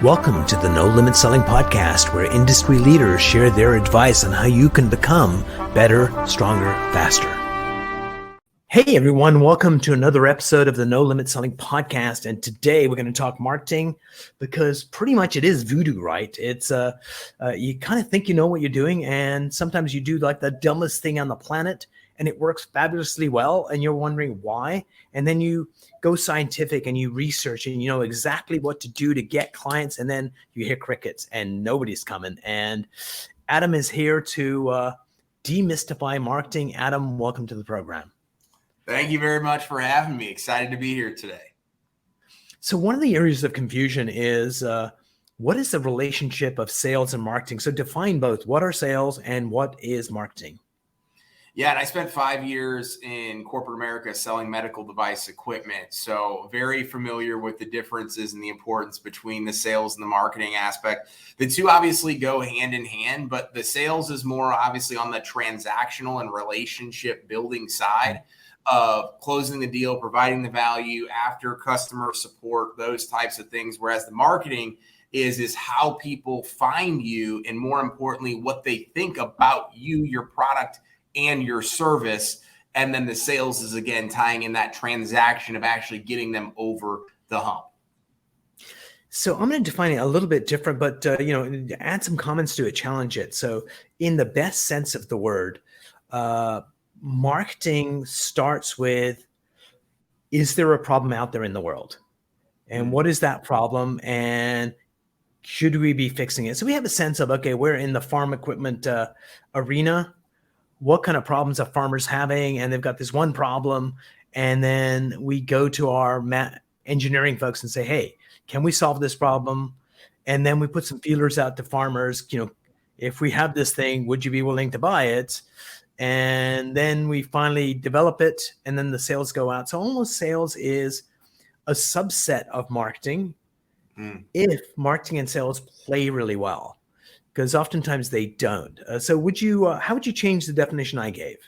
Welcome to the No Limit Selling Podcast, where industry leaders share their advice on how you can become better, stronger, faster. Hey everyone, welcome to another episode of the No Limit Selling Podcast. And today we're going to talk marketing because pretty much it is voodoo, right? It's you kind of think you know what you're doing, and sometimes you do like the dumbest thing on the planet and it works fabulously well and you're wondering why. And then you go scientific and you research and you know exactly what to do to get clients, and then you hear crickets and nobody's coming. And Adam is here to demystify marketing. Adam, welcome to the program. Thank you very much for having me. Excited to be here today. So one of the areas of confusion is what is the relationship of sales and marketing? So define both. What are sales and what is marketing? Yeah, and I spent 5 years in corporate America selling medical device equipment. So very familiar with the differences and the importance between the sales and the marketing aspect. The two obviously go hand in hand, but the sales is more obviously on the transactional and relationship building side of closing the deal, providing the value after customer support, those types of things. Whereas the marketing is how people find you, and more importantly, what they think about you, your product, and your service. And then the sales is, again, tying in that transaction of actually getting them over the hump. So I'm going to define it a little bit different, but add some comments to it, challenge it. So in the best sense of the word, marketing starts with, is there a problem out there in the world? And what is that problem? And should we be fixing it? So we have a sense of, okay, we're in the farm equipment arena. What kind of problems are farmers having? And they've got this one problem. And then we go to our engineering folks and say, hey, can we solve this problem? And then we put some feelers out to farmers. If we have this thing, would you be willing to buy it? And then we finally develop it, and then the sales go out. So almost sales is a subset of marketing if marketing and sales play really well, because oftentimes they don't. So how would you change the definition I gave?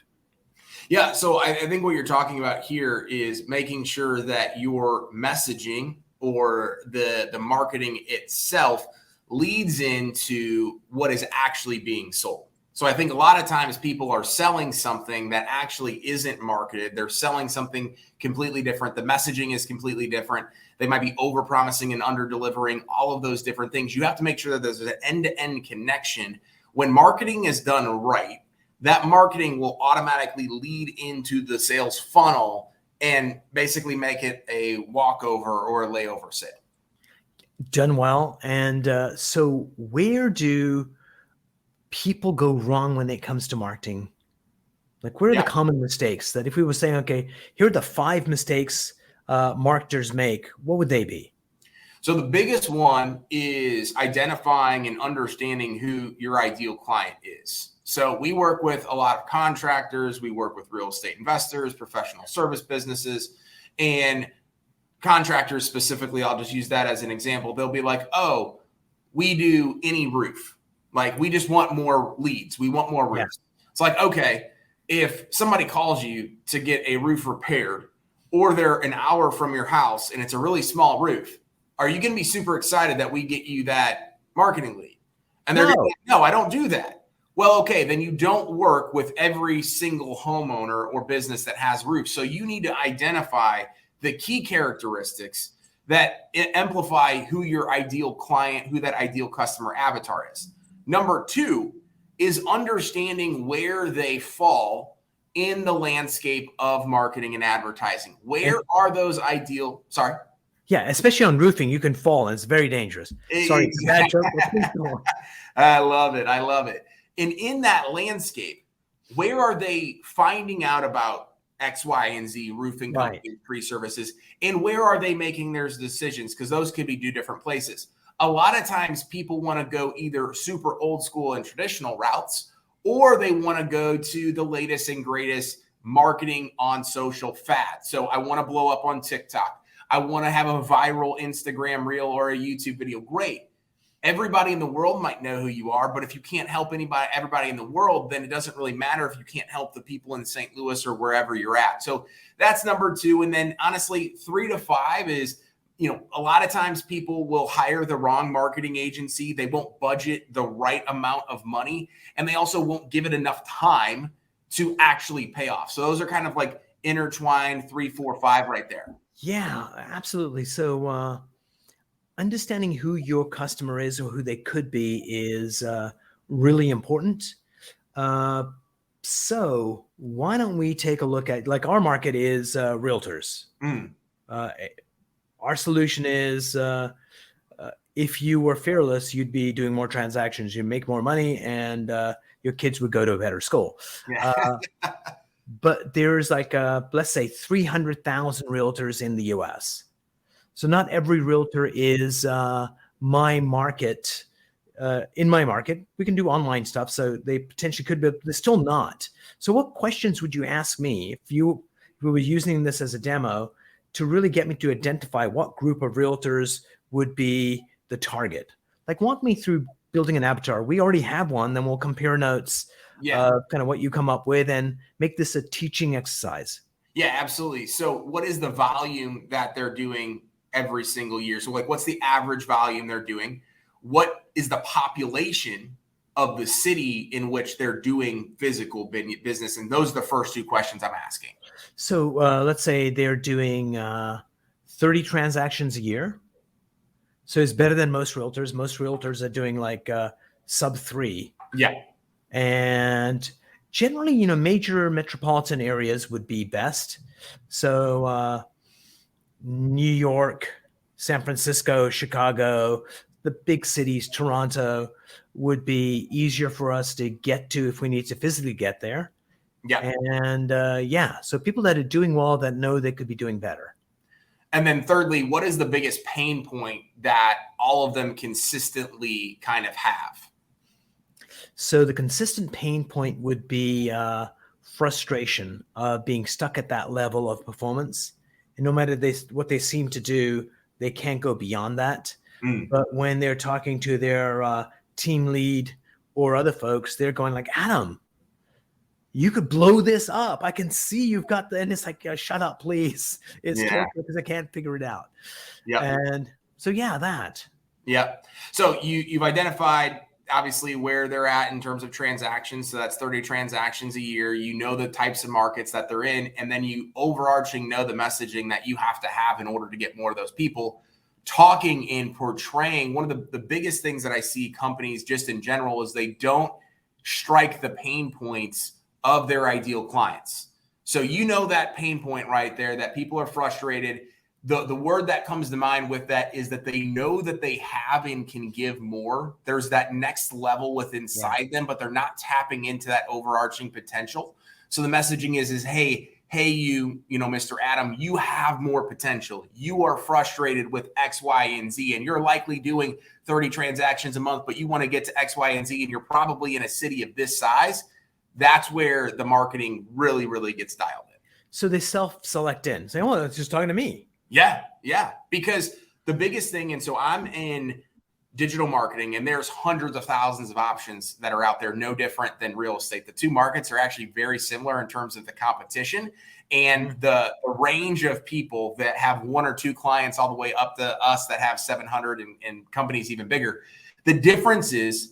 Yeah, so I think what you're talking about here is making sure that your messaging or the marketing itself leads into what is actually being sold. So I think a lot of times people are selling something that actually isn't marketed. They're selling something completely different. The messaging is completely different. They might be over-promising and under-delivering, all of those different things. You have to make sure that there's an end-to-end connection. When marketing is done right, that marketing will automatically lead into the sales funnel and basically make it a walkover or a layover sale. Done well. And so where do people go wrong when it comes to marketing? Like, what are the common mistakes that if we were saying, okay, here are the 5 mistakes marketers make, what would they be? So the biggest one is identifying and understanding who your ideal client is. So we work with a lot of contractors. We work with real estate investors, professional service businesses, and contractors specifically. I'll just use that as an example. They'll be like, oh, we do any roof. Like, we just want more leads. We want more roofs. Yeah. It's like, okay, if somebody calls you to get a roof repaired, or they're an hour from your house and it's a really small roof, are you going to be super excited that we get you that marketing lead? And they're going to say, no, I don't do that. Well, okay, then you don't work with every single homeowner or business that has roofs. So you need to identify the key characteristics that amplify who your ideal client, who that ideal customer avatar is. Number 2 is understanding where they fall in the landscape of marketing and advertising. Where are those ideal? Sorry. Yeah, especially on roofing, you can fall and it's very dangerous. Sorry, bad joke. I love it. I love it. And in that landscape, where are they finding out about X, Y, and Z roofing companies, pre-services, and where are they making their decisions? Because those could be 2 different places. A lot of times people want to go either super old school and traditional routes, or they want to go to the latest and greatest marketing on social fad. So I want to blow up on TikTok. I want to have a viral Instagram reel or a YouTube video. Great. Everybody in the world might know who you are, but if you can't help everybody in the world, then it doesn't really matter if you can't help the people in St. Louis or wherever you're at. So that's number 2. And then honestly, 3 to 5 is, a lot of times people will hire the wrong marketing agency. They won't budget the right amount of money, and they also won't give it enough time to actually pay off. So those are kind of like intertwined 3, 4, 5 right there. Yeah, absolutely. So understanding who your customer is or who they could be is really important. So why don't we take a look at, like, our market is realtors. Our solution is if you were fearless, you'd be doing more transactions, you'd make more money, and your kids would go to a better school. But there's like, let's say 300,000 realtors in the US. So not every realtor is my market. In my market, we can do online stuff. So they potentially could, but they're still not. So what questions would you ask me if you were using this as a demo to really get me to identify what group of realtors would be the target? Like, walk me through building an avatar. We already have one. Then we'll compare notes, kind of what you come up with, and make this a teaching exercise. Yeah, absolutely. So what is the volume that they're doing every single year? So like, what's the average volume they're doing? What is the population of the city in which they're doing physical business? And those are the first 2 questions I'm asking. So let's say they're doing 30 transactions a year. So it's better than most realtors. Most realtors are doing like sub 3. Yeah. And generally, major metropolitan areas would be best. So New York, San Francisco, Chicago, the big cities, Toronto, would be easier for us to get to if we need to physically get there. Yeah. And so people that are doing well, that know they could be doing better. And then thirdly, what is the biggest pain point that all of them consistently kind of have? So the consistent pain point would be frustration of being stuck at that level of performance. And no matter what they seem to do, they can't go beyond that. But when they're talking to their team lead or other folks, they're going like, Adam, you could blow this up. I can see you've got and it's like, shut up, please. It's because I can't figure it out. Yeah. And so, that. Yeah. So you've identified obviously where they're at in terms of transactions. So that's 30 transactions a year. The types of markets that they're in, and then you overarching know the messaging that you have to have in order to get more of those people talking and portraying. One of the biggest things that I see companies just in general is they don't strike the pain points of their ideal clients. So that pain point right there, that people are frustrated. The word that comes to mind with that is that they know that they have and can give more. There's that next level within inside them, but they're not tapping into that overarching potential. So the messaging is hey, you Mr. Adam, you have more potential. You are frustrated with X, Y, and Z, and you're likely doing 30 transactions a month, but you want to get to X, Y, and Z, and you're probably in a city of this size. That's where the marketing really, really gets dialed in. So they self-select in, say, it's just talking to me. Yeah. Because the biggest thing, and so I'm in digital marketing, and there's hundreds of thousands of options that are out there, no different than real estate. The 2 markets are actually very similar in terms of the competition and the range of people that have 1 or 2 clients all the way up to us that have 700 and companies even bigger. The difference is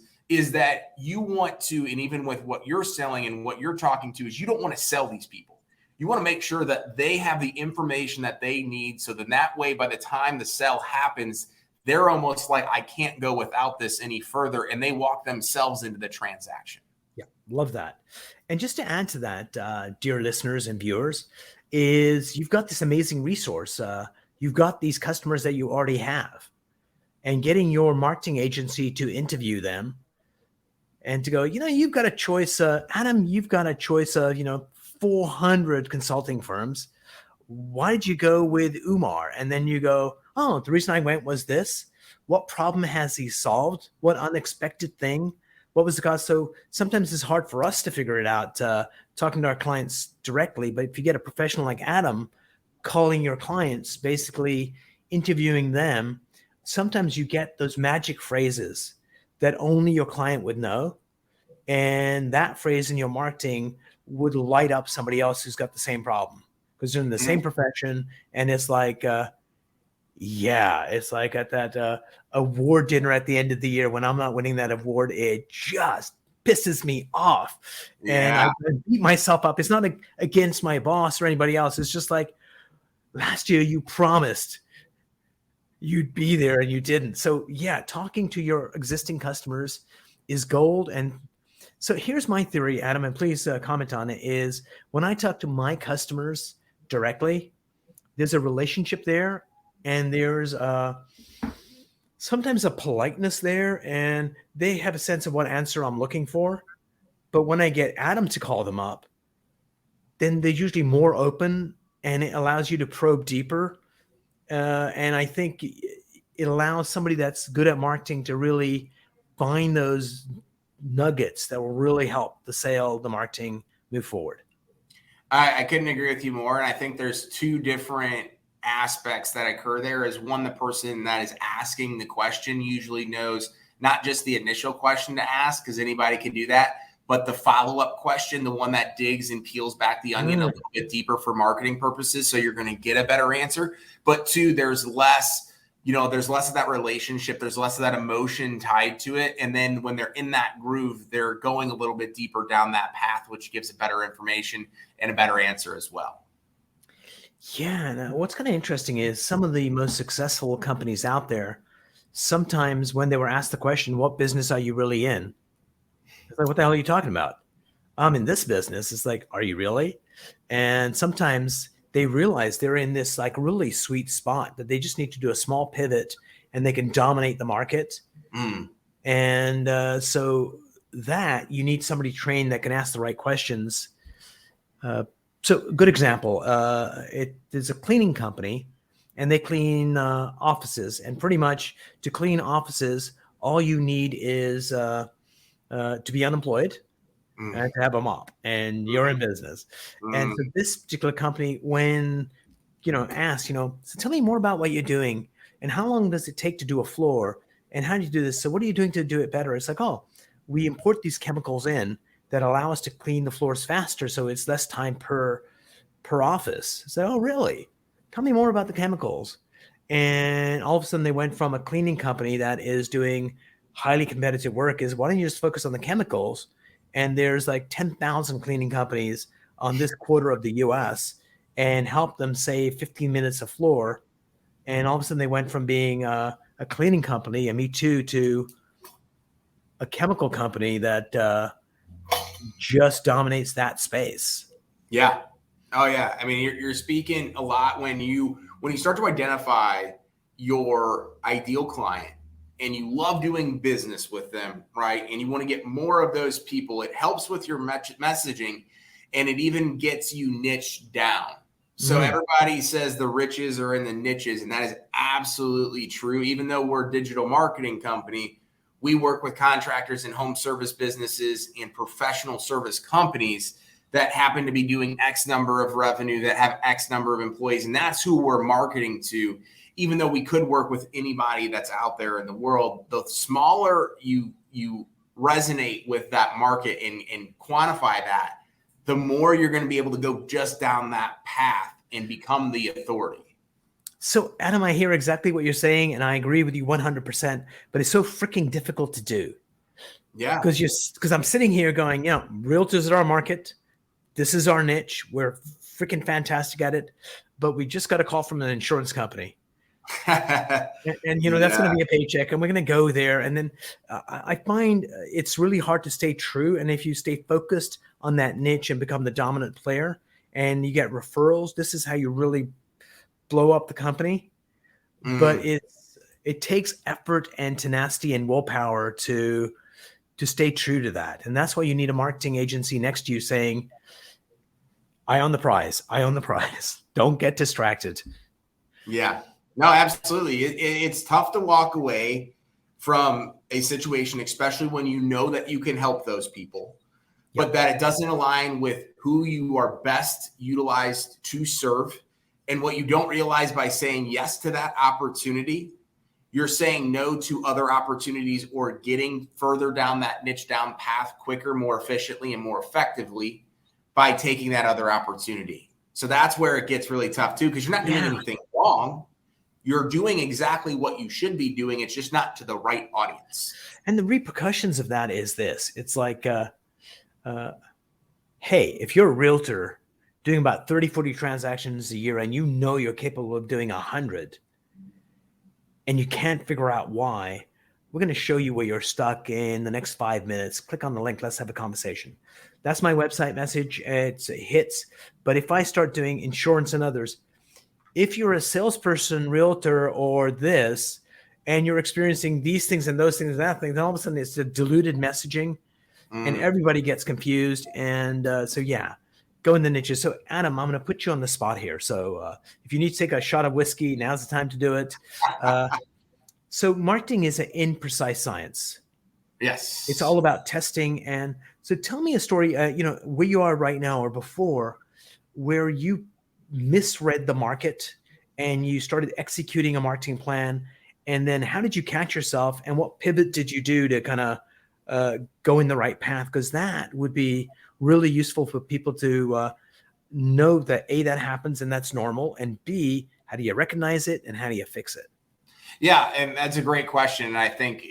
that you want to, and even with what you're selling and what you're talking to, is you don't want to sell these people. You want to make sure that they have the information that they need. So then that way, by the time the sell happens, they're almost like, I can't go without this any further. And they walk themselves into the transaction. Yeah, love that. And just to add to that, dear listeners and viewers, is you've got this amazing resource. You've got these customers that you already have, and getting your marketing agency to interview them and to go, you've got a choice. Adam, you've got a choice of, 400 consulting firms. Why did you go with Umar? And then you go, the reason I went was this. What problem has he solved? What unexpected thing? What was the cause? So sometimes it's hard for us to figure it out, talking to our clients directly. But if you get a professional like Adam calling your clients, basically interviewing them, sometimes you get those magic phrases that only your client would know. And that phrase in your marketing would light up somebody else who's got the same problem because they're in the same profession. And it's like, it's like at that award dinner at the end of the year when I'm not winning that award, it just pisses me off. And I beat myself up. It's not against my boss or anybody else. It's just like last year you promised you'd be there and you didn't. So yeah, talking to your existing customers is gold. And so here's my theory, Adam, and please comment on it, is when I talk to my customers directly, there's a relationship there and there's sometimes a politeness there and they have a sense of what answer I'm looking for. But when I get Adam to call them up, then they're usually more open and it allows you to probe deeper. And I think it allows somebody that's good at marketing to really find those nuggets that will really help the sale, the marketing move forward. I couldn't agree with you more. And I think there's two different aspects that occur there. Is one, the person that is asking the question usually knows not just the initial question to ask, because anybody can do that, but the follow-up question, the one that digs and peels back the onion a little bit deeper for marketing purposes. So you're going to get a better answer. But two, there's less of that relationship. There's less of that emotion tied to it. And then when they're in that groove, they're going a little bit deeper down that path, which gives a better information and a better answer as well. Yeah. And what's kind of interesting is some of the most successful companies out there, sometimes when they were asked the question, what business are you really in? It's like, what the hell are you talking about? I'm in this business. It's like, are you really? And sometimes they realize they're in this like really sweet spot that they just need to do a small pivot and they can dominate the market. And so that you need somebody trained that can ask the right questions. So good example, there's a cleaning company and they clean offices, and pretty much to clean offices, all you need is to be unemployed and to have a mop, and you're in business. And so this particular company, when asked, so tell me more about what you're doing and how long does it take to do a floor and how do you do this? So what are you doing to do it better? It's like, oh, we import these chemicals in that allow us to clean the floors faster, so it's less time per office. So, oh, really? Tell me more about the chemicals. And all of a sudden they went from a cleaning company that is doing highly competitive work is, why don't you just focus on the chemicals? And there's like 10,000 cleaning companies on this quarter of the US and help them save 15 minutes a floor. And all of a sudden they went from being a cleaning company, a Me Too, to a chemical company that just dominates that space. Yeah. Oh yeah. I mean, you're speaking a lot when you start to identify your ideal client and you love doing business with them, right? And you want to get more of those people. It helps with your messaging, and it even gets you niched down. So everybody says the riches are in the niches, and that is absolutely true. Even though we're a digital marketing company, we work with contractors and home service businesses and professional service companies that happen to be doing X number of revenue, that have X number of employees. And that's who we're marketing to. Even though we could work with anybody that's out there in the world, the smaller you resonate with that market and quantify that, the more you're going to be able to go just down that path and become the authority. So, Adam, I hear exactly what you're saying, and I agree with you 100%, but it's so freaking difficult to do. Yeah. Because I'm sitting here going, realtors are our market. This is our niche. We're freaking fantastic at it, but we just got a call from an insurance company. and that's going to be a paycheck, and we're going to go there. And then I find it's really hard to stay true. And if you stay focused on that niche and become the dominant player and you get referrals, this is how you really blow up the company. But it takes effort and tenacity and willpower to stay true to that. And that's why you need a marketing agency next to you saying, I own the prize. I own the prize. Don't get distracted. Yeah. No, absolutely. It's tough to walk away from a situation, especially when you know that you can help those people, but that it doesn't align with who you are best utilized to serve. And what you don't realize by saying yes to that opportunity you're saying no to other opportunities or getting further down that niche down path quicker, more efficiently, and more effectively by taking that other opportunity. So that's where it gets really tough too, because you're not doing anything wrong. You're doing exactly what you should be doing. It's just not to the right audience. And the repercussions of that is this. It's like, hey, if you're a realtor doing about 30, 40 transactions a year and you know you're capable of doing 100 and you can't figure out why, we're going to show you where you're stuck in the next 5 minutes. Click on the link. Let's have a conversation. That's my website message. It hits. But if I start doing insurance and others, if you're a salesperson, realtor, or this, and you're experiencing these things and those things and that thing, then all of a sudden it's a diluted messaging and everybody gets confused. And go in the niches. So Adam, I'm going to put you on the spot here. So if you need to take a shot of whiskey, now's the time to do it. So marketing is an imprecise science. Yes. It's all about testing. And so tell me a story, where you are right now or before, where you misread the market and you started executing a marketing plan. And then how did you catch yourself and what pivot did you do to kind of go in the right path? Because that would be really useful for people to know that A, that happens and that's normal. And B, how do you recognize it and how do you fix it? Yeah, and that's a great question. And I think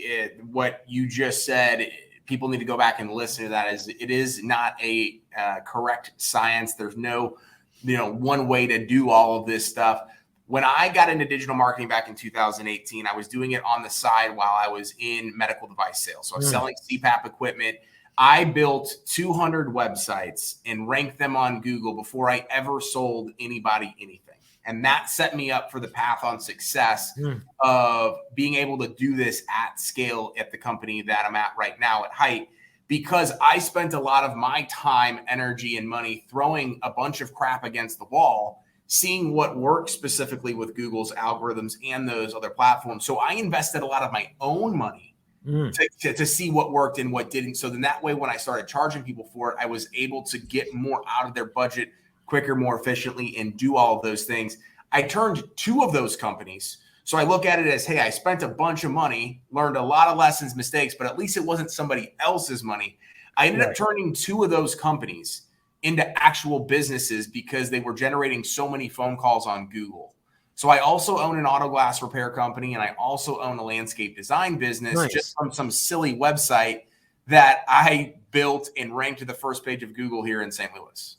what you just said, people need to go back and listen to that. It is not a correct science. There's no, one way to do all of this stuff. When I got into digital marketing back in 2018, I was doing it on the side while I was in medical device sales. So I was selling CPAP equipment. I built 200 websites and ranked them on Google before I ever sold anybody anything. And that set me up for the path on success of being able to do this at scale at the company that I'm at right now at Hite, because I spent a lot of my time, energy, and money throwing a bunch of crap against the wall, seeing what works specifically with Google's algorithms and those other platforms. So I invested a lot of my own money to see what worked and what didn't. So then that way, when I started charging people for it, I was able to get more out of their budget quicker, more efficiently, and do all of those things. I turned 2 of those companies. So I look at it as, hey, I spent a bunch of money, learned a lot of lessons, mistakes, but at least it wasn't somebody else's money. I ended up turning 2 of those companies into actual businesses because they were generating so many phone calls on Google. So I also own an auto glass repair company, and I also own a landscape design business just from some silly website that I built and ranked to the first page of Google here in St. Louis.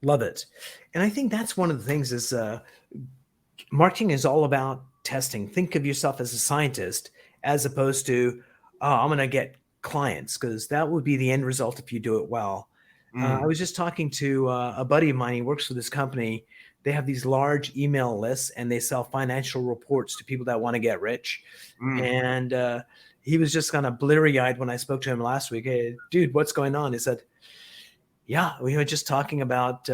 Love it. And I think that's one of the things is marketing is all about testing. Think of yourself as a scientist as opposed to, I'm going to get clients, because that would be the end result if you do it well. I was just talking to a buddy of mine. He works for this company. They have these large email lists and they sell financial reports to people that want to get rich. And he was just kind of bleary-eyed when I spoke to him last week. Hey, dude, what's going on? He said, yeah, we were just talking about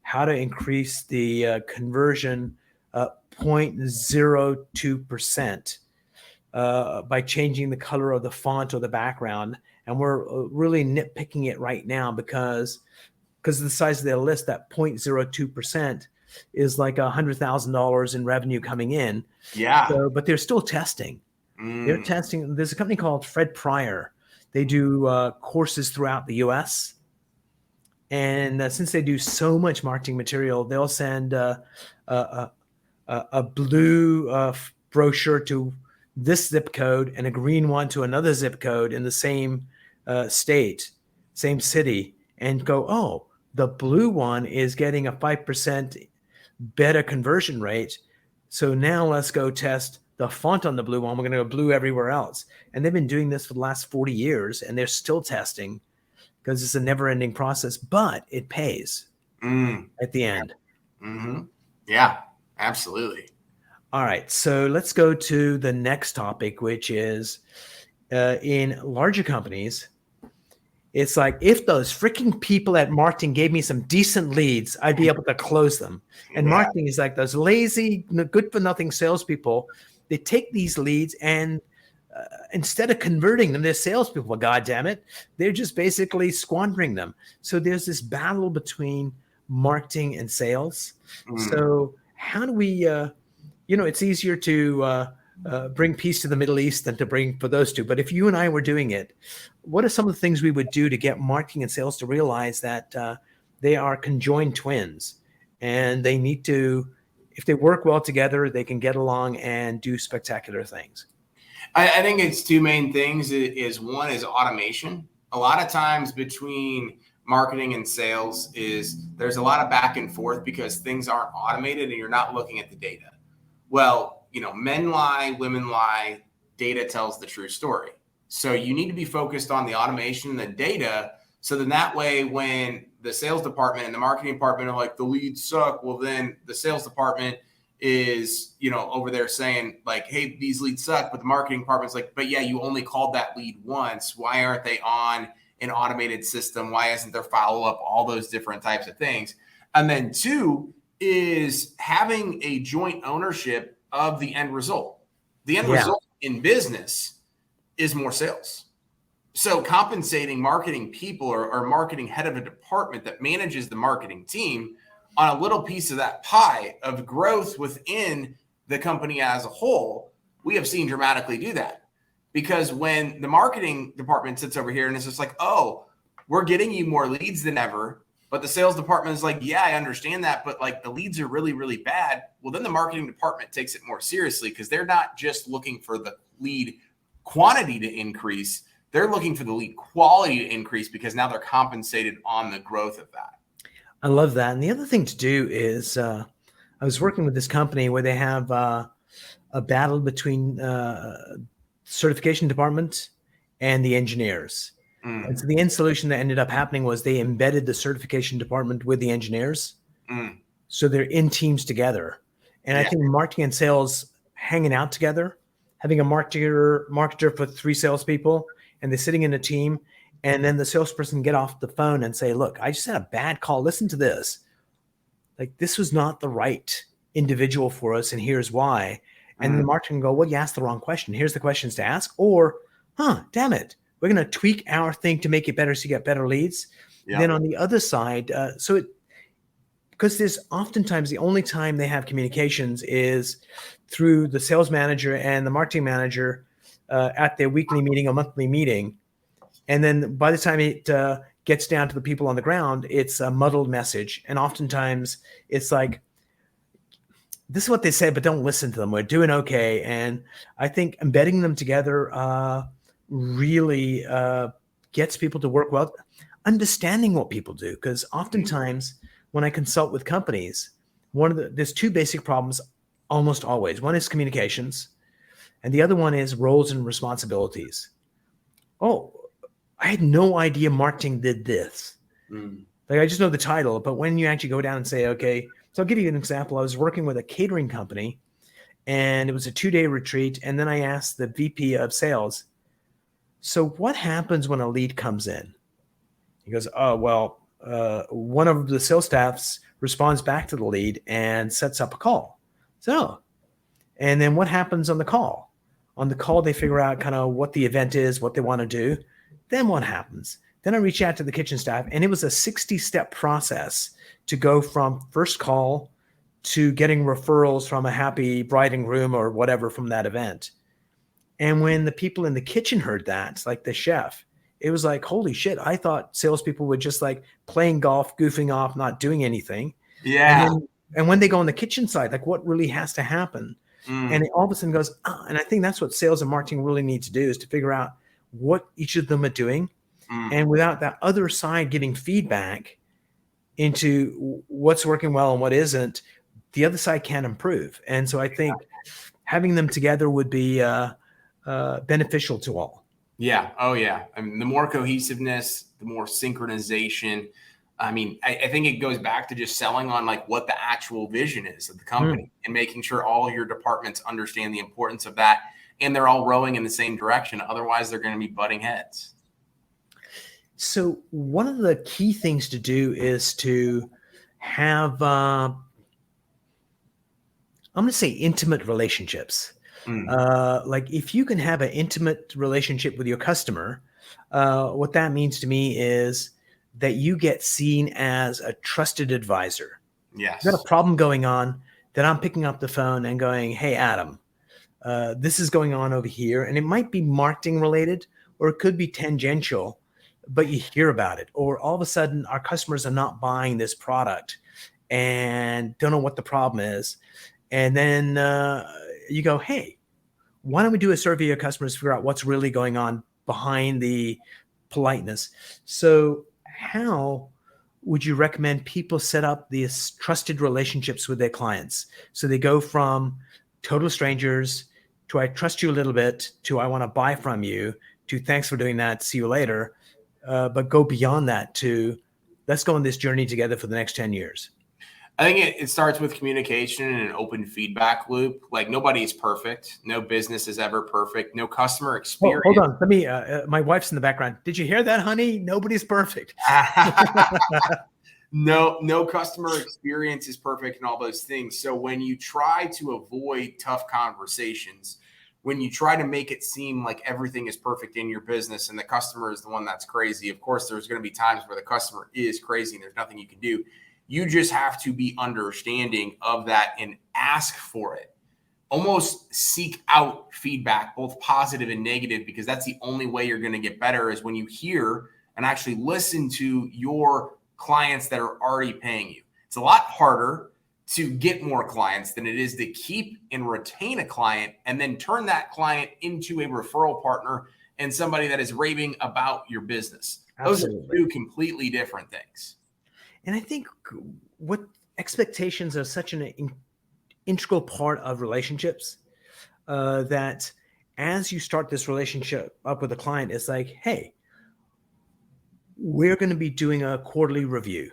how to increase the conversion 0.02% by changing the color of the font or the background. And we're really nitpicking it right now because of the size of their list. That 0.02% is like $100,000 in revenue coming in. Yeah. So, but they're still testing. They're testing. There's a company called Fred Pryor. They do courses throughout the U.S. And since they do so much marketing material, they'll send a blue brochure to this zip code and a green one to another zip code in the same state, same city, and go, oh, the blue one is getting a 5% better conversion rate. So now let's go test the font on the blue one. We're going to go blue everywhere else. And they've been doing this for the last 40 years, and they're still testing, because it's a never-ending process, but it pays at the end. Yeah, absolutely. All right, so let's go to the next topic, which is in larger companies, it's like, if those freaking people at marketing gave me some decent leads, I'd be able to close them. And marketing is like those lazy, good-for-nothing salespeople. They take these leads and instead of converting them, they're salespeople. Well, God damn it, they're just basically squandering them. So there's this battle between marketing and sales. So how do we, it's easier to bring peace to the Middle East than to bring for those two. But if you and I were doing it, what are some of the things we would do to get marketing and sales to realize that they are conjoined twins, and they need to, if they work well together, they can get along and do spectacular things? I think it's two main things. Is one is automation. A lot of times between marketing and sales is there's a lot of back and forth because things aren't automated and you're not looking at the data. Well, men lie, women lie, data tells the true story. So you need to be focused on the automation and the data. So then that way, when the sales department and the marketing department are like, the leads suck, well, then the sales department is, over there saying like, hey, these leads suck. But the marketing department's like, but yeah, you only called that lead once. Why aren't they on an automated system? Why isn't there follow-up? All those different types of things. And then two is having a joint ownership of the end result. The end result in business is more sales. So compensating marketing people or marketing head of a department that manages the marketing team on a little piece of that pie of growth within the company as a whole, we have seen dramatically do that. Because when the marketing department sits over here and it's just like, oh, we're getting you more leads than ever, but the sales department is like, yeah, I understand that, but like the leads are really, really bad. Well, then the marketing department takes it more seriously because they're not just looking for the lead quantity to increase. They're looking for the lead quality to increase because now they're compensated on the growth of that. I love that. And the other thing to do is I was working with this company where they have a battle between certification department and the engineers. And so the end solution that ended up happening was they embedded the certification department with the engineers. So they're in teams together. And I think marketing and sales hanging out together, having a marketer for 3 salespeople, and they're sitting in a team, and then the salesperson get off the phone and say, look, I just had a bad call. Listen to this. Like, this was not the right individual for us, and here's why. And then the marketer can go, well, you asked the wrong question. Here's the questions to ask. Or, damn it, we're going to tweak our thing to make it better so you get better leads. Then on the other side, because there's oftentimes the only time they have communications is through the sales manager and the marketing manager at their weekly meeting or monthly meeting. And then by the time it gets down to the people on the ground, it's a muddled message. And oftentimes it's like, this is what they said, but don't listen to them. We're doing okay. And I think embedding them together really gets people to work well, understanding what people do. Because oftentimes when I consult with companies, there's 2 basic problems almost always. One is communications, and the other one is roles and responsibilities. Oh, I had no idea marketing did this. Like, I just know the title, but when you actually go down and say, okay, so I'll give you an example. I was working with a catering company, and it was a 2-day retreat. And then I asked the VP of sales, so what happens when a lead comes in? He goes, oh, well, one of the sales staffs responds back to the lead and sets up a call. So, and then what happens on the call? On the call, they figure out kind of what the event is, what they want to do. Then what happens? Then I reach out to the kitchen staff, and it was a 60-step process to go from first call to getting referrals from a happy bride and groom or whatever from that event. And when the people in the kitchen heard that, like the chef, it was like, holy shit, I thought salespeople were just like playing golf, goofing off, not doing anything. Yeah. And when they go on the kitchen side, like what really has to happen? And it all of a sudden goes, and I think that's what sales and marketing really need to do, is to figure out what each of them are doing. And without that other side giving feedback into what's working well and what isn't, the other side can't improve. And so I think having them together would be beneficial to all. Yeah. Oh, yeah. I mean, the more cohesiveness, the more synchronization. I mean, I think it goes back to just selling on like what the actual vision is of the company and making sure all your departments understand the importance of that and they're all rowing in the same direction. Otherwise, they're going to be butting heads. So one of the key things to do is to have, I'm going to say intimate relationships. Like if you can have an intimate relationship with your customer, what that means to me is that you get seen as a trusted advisor. Yes. You've got a problem going on, then I'm picking up the phone and going, hey, Adam, This is going on over here, and it might be marketing related, or it could be tangential, but you hear about it. Or all of a sudden, our customers are not buying this product and don't know what the problem is. And then you go, hey, why don't we do a survey of customers to figure out what's really going on behind the politeness? So how would you recommend people set up these trusted relationships with their clients? So they go from total strangers to I trust you a little bit to I want to buy from you to thanks for doing that, see you later. But go beyond that to let's go on this journey together for the next 10 years. I think it starts with communication and an open feedback loop. Like nobody is perfect. No business is ever perfect. No customer experience. Hold on. Let me, my wife's in the background. Did you hear that, honey? Nobody's perfect. No customer experience is perfect and all those things. So when you try to avoid tough conversations, when you try to make it seem like everything is perfect in your business and the customer is the one that's crazy, of course, there's going to be times where the customer is crazy and there's nothing you can do. You just have to be understanding of that and ask for it. Almost seek out feedback, both positive and negative, because that's the only way you're going to get better is when you hear and actually listen to your clients that are already paying you. It's a lot harder to get more clients than it is to keep and retain a client and then turn that client into a referral partner and somebody that is raving about your business. Absolutely. Those are two completely different things. And I think what expectations are such an integral part of relationships that as you start this relationship up with a client, it's like, hey, we're going to be doing a quarterly review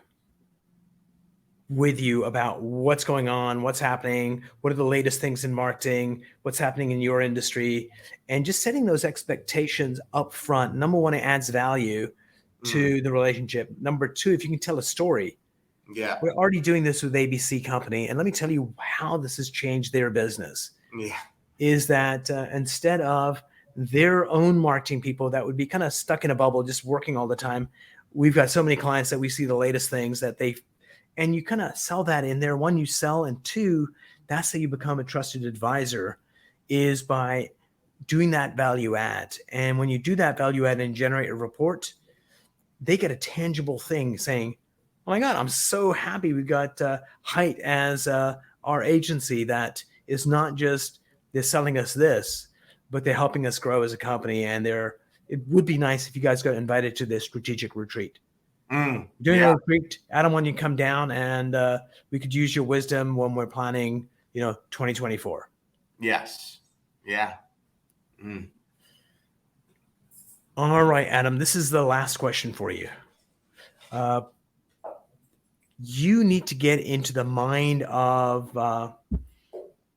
with you about what's going on, what's happening, what are the latest things in marketing, what's happening in your industry, and just setting those expectations up front. Number one, it adds value to the relationship. Number two, if you can tell a story. Yeah. We're already doing this with ABC Company, and let me tell you how this has changed their business. Yeah. Is that instead of their own marketing people that would be kind of stuck in a bubble, just working all the time, we've got so many clients that we see the latest things that and you kind of sell that in there. One, you sell, and two, that's how you become a trusted advisor, is by doing that value add. And when you do that value add and generate a report, they get a tangible thing saying, oh my God, I'm so happy we got Hite as our agency that is not just they're selling us this, but they're helping us grow as a company. And it would be nice if you guys got invited to this strategic retreat. During a retreat, Adam, when you come down, and we could use your wisdom when we're planning, 2024. Yes. Yeah. All right, Adam, this is the last question for you. You need to get into the mind of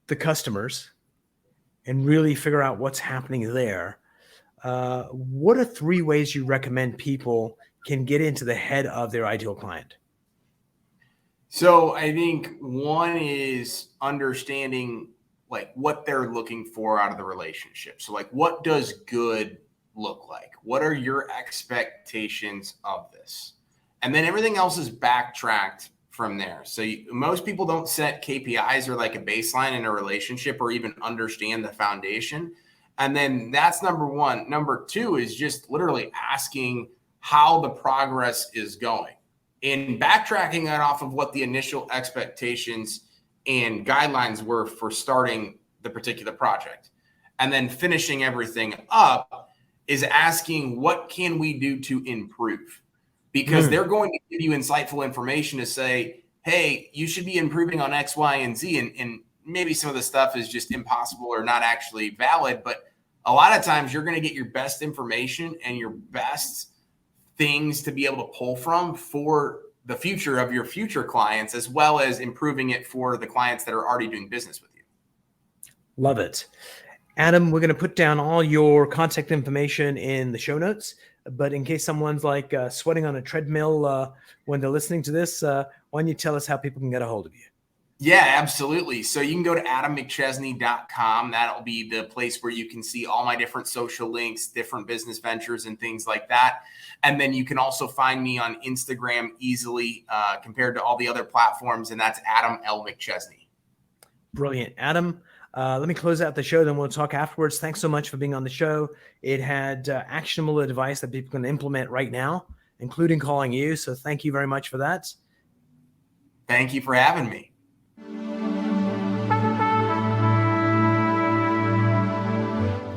the customers and really figure out what's happening there. What are 3 ways you recommend people can get into the head of their ideal client? So I think one is understanding like what they're looking for out of the relationship. So like, what does good look like? What are your expectations of this? And then everything else is backtracked from there. So most people don't set KPIs or like a baseline in a relationship or even understand the foundation. And then that's number one. Number two is just literally asking how the progress is going and backtracking that off of what the initial expectations and guidelines were for starting the particular project. And then finishing everything up is asking, what can we do to improve? Because they're going to give you insightful information to say, hey, you should be improving on X, Y, and Z. And maybe some of the stuff is just impossible or not actually valid. But a lot of times you're going to get your best information and your best things to be able to pull from for the future of your future clients, as well as improving it for the clients that are already doing business with you. Love it. Adam, we're going to put down all your contact information in the show notes. But in case someone's like sweating on a treadmill when they're listening to this, why don't you tell us how people can get a hold of you? Yeah, absolutely. So you can go to AdamMcChesney.com. That'll be the place where you can see all my different social links, different business ventures, and things like that. And then you can also find me on Instagram easily compared to all the other platforms, and that's Adam L. McChesney. Brilliant. Adam, Let me close out the show, then we'll talk afterwards. Thanks so much for being on the show. It had actionable advice that people can implement right now, including calling you. So thank you very much for that. Thank you for having me.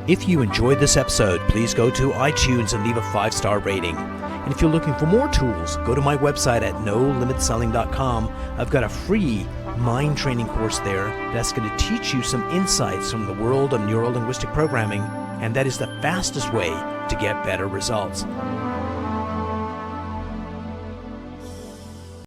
If you enjoyed this episode, please go to iTunes and leave a 5-star rating. And if you're looking for more tools, go to my website at nolimitselling.com. I've got a free mind training course there that's going to teach you some insights from the world of neuro-linguistic programming, and that is the fastest way to get better results.